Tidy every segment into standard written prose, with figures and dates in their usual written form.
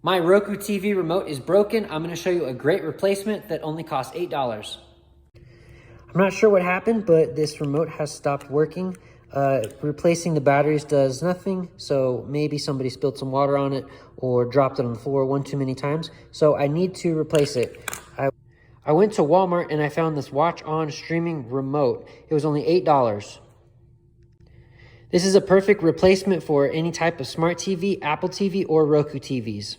My Roku TV remote is broken. I'm gonna show you a great replacement that only costs $8. I'm not sure what happened, but this remote has stopped working. Replacing the batteries does nothing, so maybe somebody spilled some water on it or dropped it on the floor one too many times. So I need to replace it. I went to Walmart and I found this WatchOnn streaming remote. It was only $8. This is a perfect replacement for any type of smart TV, Apple TV, or Roku TVs.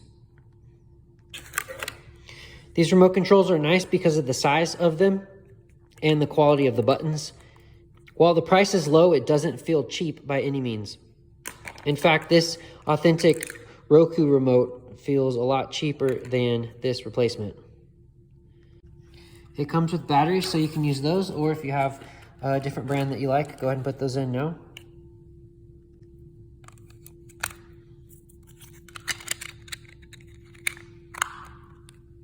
These remote controls are nice because of the size of them and the quality of the buttons. While the price is low, it doesn't feel cheap by any means. In fact, this authentic Roku remote feels a lot cheaper than this replacement. It comes with batteries, so you can use those, or if you have a different brand that you like, go ahead and put those in now.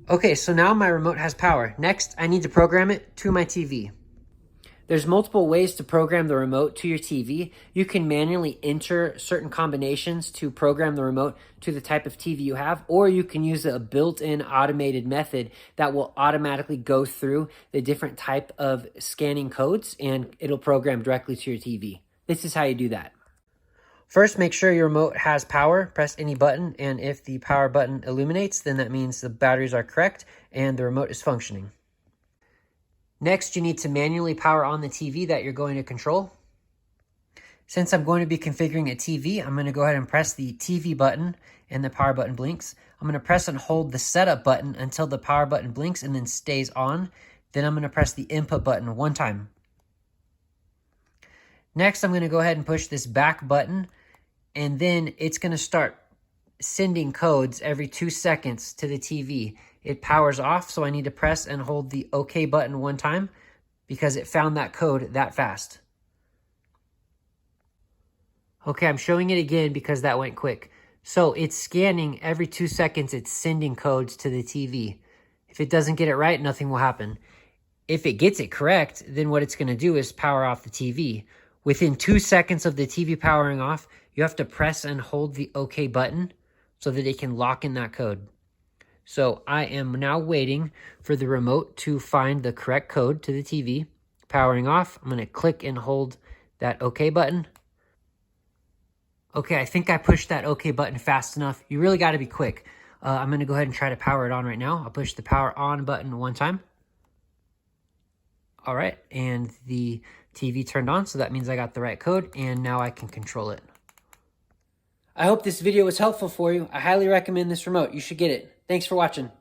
Okay, so now my remote has power. Next, I need to program it to my TV. There's multiple ways to program the remote to your TV. You can manually enter certain combinations to program the remote to the type of TV you have, or you can use a built-in automated method that will automatically go through the different type of scanning codes and it'll program directly to your TV. This is how you do that. First, make sure your remote has power. Press any button, and if the power button illuminates, then that means the batteries are correct and the remote is functioning. Next, you need to manually power on the TV that you're going to control. Since I'm going to be configuring a TV, I'm going to go ahead and press the TV button and the power button blinks. I'm going to press and hold the setup button until the power button blinks and then stays on. Then I'm going to press the input button one time. Next, I'm going to go ahead and push this back button, and then it's going to start sending codes every 2 seconds to the TV. It powers off, so I need to press and hold the OK button one time because it found that code that fast. Okay, I'm showing it again because that went quick. So it's scanning every 2 seconds, it's sending codes to the TV. If it doesn't get it right, nothing will happen. If it gets it correct, then what it's going to do is power off the TV. Within 2 seconds of the TV powering off, you have to press and hold the OK button so that it can lock in that code. So I am now waiting for the remote to find the correct code to the TV. Powering off, I'm going to click and hold that OK button. Okay, I think I pushed that OK button fast enough. You really got to be quick. I'm going to go ahead and try to power it on right now. I'll push the power on button one time. All right, and the TV turned on, so that means I got the right code, and now I can control it. I hope this video was helpful for you. I highly recommend this remote. You should get it. Thanks for watching.